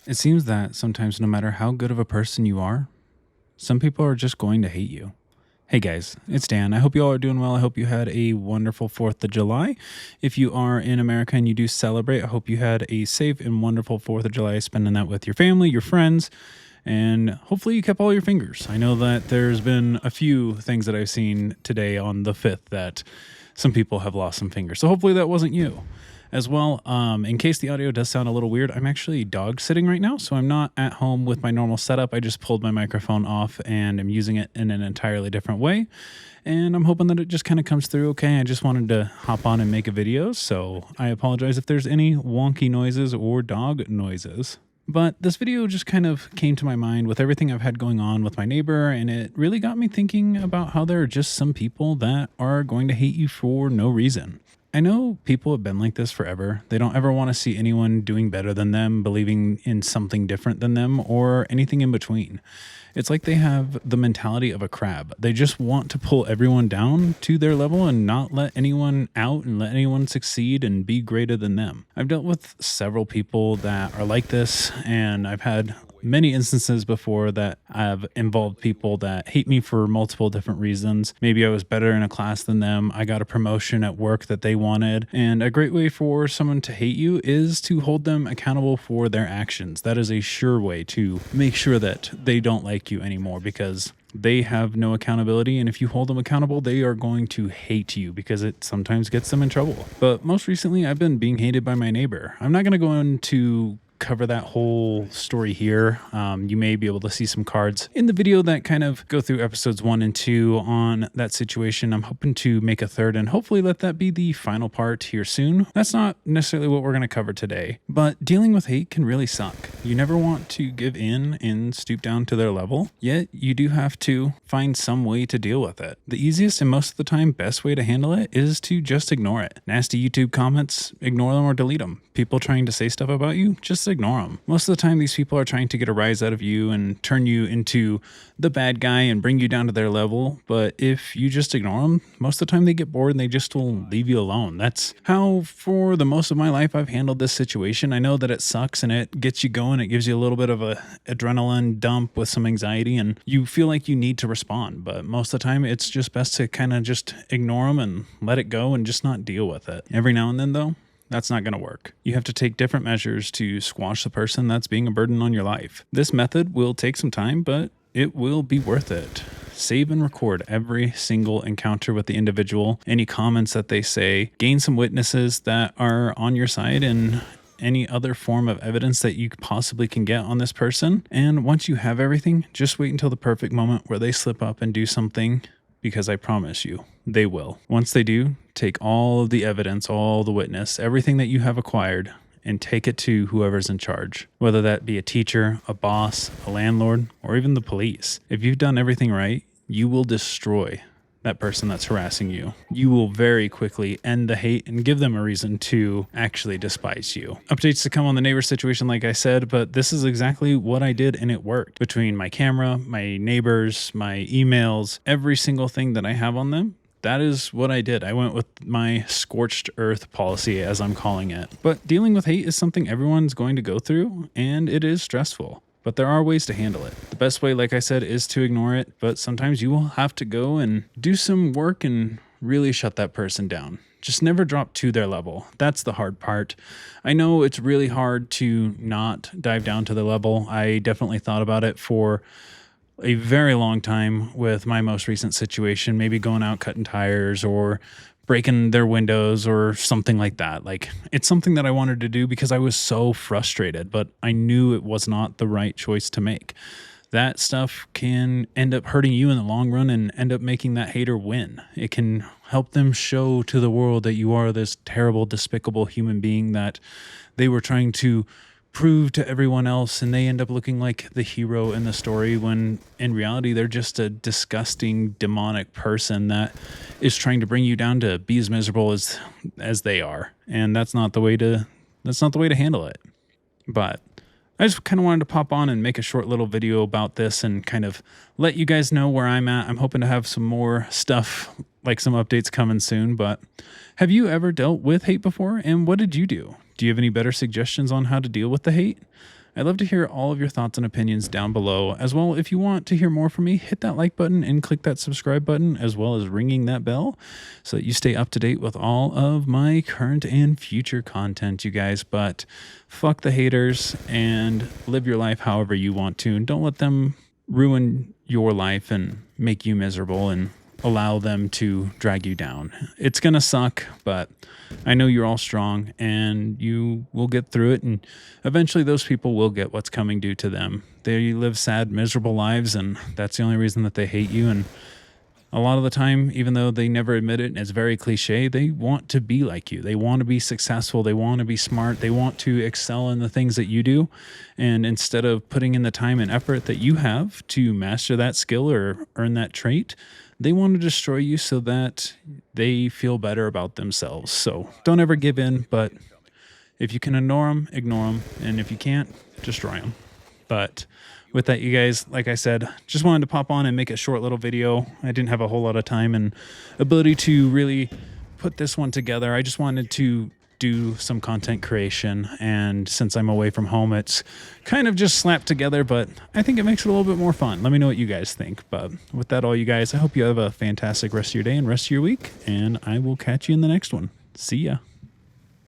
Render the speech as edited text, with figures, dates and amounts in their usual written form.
It seems that sometimes, no matter how good of a person you are, some people are just going to hate you. Hey guys, it's Dan. I hope you all are doing well. I hope you had a wonderful 4th of July. If you are in America and you do celebrate, I hope you had a safe and wonderful 4th of July, spending that with your family, your friends, and hopefully you kept all your fingers. I know that there's been a few things that I've seen today on the 5th that some people have lost some fingers. So hopefully that wasn't you. As well, in case the audio does sound a little weird, I'm actually dog sitting right now, so I'm not at home with my normal setup. I just pulled my microphone off and I'm using it in an entirely different way, and I'm hoping that it just kind of comes through okay. I just wanted to hop on and make a video, so I apologize if there's any wonky noises or dog noises. But this video just kind of came to my mind with everything I've had going on with my neighbor, and it really got me thinking about how there are just some people that are going to hate you for no reason. I know people have been like this forever. They don't ever want to see anyone doing better than them, believing in something different than them, or anything in between. It's like they have the mentality of a crab. They just want to pull everyone down to their level and not let anyone out and let anyone succeed and be greater than them. I've dealt with several people that are like this, and I've had many instances before that have involved people that hate me for multiple different reasons. Maybe I was better in a class than them. I got a promotion at work that they wanted. And a great way for someone to hate you is to hold them accountable for their actions. That is a sure way to make sure that they don't like you anymore, because they have no accountability, and if you hold them accountable, they are going to hate you because it sometimes gets them in trouble. But most recently, I've been being hated by my neighbor. I'm not going to go into cover that whole story here. You may be able to see some cards in the video that kind of go through episodes 1 and 2 on that situation. I'm hoping to make a third and hopefully let that be the final part here soon. That's not necessarily what we're going to cover today, but dealing with hate can really suck. You never want to give in and stoop down to their level, yet you do have to find some way to deal with it. The easiest and most of the time best way to handle it is to just ignore it. Nasty YouTube comments, ignore them or delete them. People trying to say stuff about you, just ignore them. Most of the time, these people are trying to get a rise out of you and turn you into the bad guy and bring you down to their level. But if you just ignore them, most of the time they get bored and they just will leave you alone. That's how, for the most of my life, I've handled this situation. I know that it sucks and it gets you going. It gives you a little bit of a adrenaline dump with some anxiety, and you feel like you need to respond. But most of the time, it's just best to kind of just ignore them and let it go and just not deal with it. Every now and then, though, that's not going to work. You have to take different measures to squash the person that's being a burden on your life. This method will take some time, but it will be worth it. Save and record every single encounter with the individual, any comments that they say, gain some witnesses that are on your side, and any other form of evidence that you possibly can get on this person. And once you have everything, just wait until the perfect moment where they slip up and do something, because I promise you, they will. Once they do, take all of the evidence, all the witness, everything that you have acquired, and take it to whoever's in charge, whether that be a teacher, a boss, a landlord, or even the police. If you've done everything right, you will destroy that person that's harassing you. You will very quickly end the hate and give them a reason to actually despise you. Updates to come on the neighbor situation, like I said, but this is exactly what I did, and it worked. Between my camera, my neighbors, my emails, every single thing that I have on them, that is what I did. I went with my scorched earth policy, as I'm calling it. But dealing with hate is something everyone's going to go through, and it is stressful. But there are ways to handle it. The best way, like I said, is to ignore it, but sometimes you will have to go and do some work and really shut that person down. Just never drop to their level. That's the hard part. I know it's really hard to not dive down to their level. I definitely thought about it for a very long time with my most recent situation, maybe going out cutting tires or breaking their windows or something like that. Like, it's something that I wanted to do because I was so frustrated, but I knew it was not the right choice to make. That stuff can end up hurting you in the long run and end up making that hater win. It can help them show to the world that you are this terrible, despicable human being that they were trying to prove to everyone else, and they end up looking like the hero in the story when in reality they're just a disgusting, demonic person that is trying to bring you down to be as miserable as they are. And that's not the way to handle it. But I just kind of wanted to pop on and make a short little video about this and kind of let you guys know where I'm at. I'm hoping to have some more stuff, like some updates coming soon. But have you ever dealt with hate before, and what did you do? Do you have any better suggestions on how to deal with the hate? I'd love to hear all of your thoughts and opinions down below. As well, if you want to hear more from me, hit that like button and click that subscribe button, as well as ringing that bell so that you stay up to date with all of my current and future content, you guys. But fuck the haters and live your life however you want to. And don't let them ruin your life and make you miserable and allow them to drag you down. It's going to suck, but I know you're all strong and you will get through it. And eventually those people will get what's coming due to them. They live sad, miserable lives, and that's the only reason that they hate you. And a lot of the time, even though they never admit it, and it's very cliche, they want to be like you. They want to be successful. They want to be smart. They want to excel in the things that you do. And instead of putting in the time and effort that you have to master that skill or earn that trait, they want to destroy you so that they feel better about themselves. So don't ever give in, but if you can ignore them, ignore them. And if you can't, destroy them. But with that, you guys, like I said, just wanted to pop on and make a short little video. I didn't have a whole lot of time and ability to really put this one together. I just wanted to do some content creation, and since I'm away from home, it's kind of just slapped together, but I think it makes it a little bit more fun. Let me know what you guys think. But with that, all you guys, I hope you have a fantastic rest of your day and rest of your week, and I will catch you in the next one. See ya.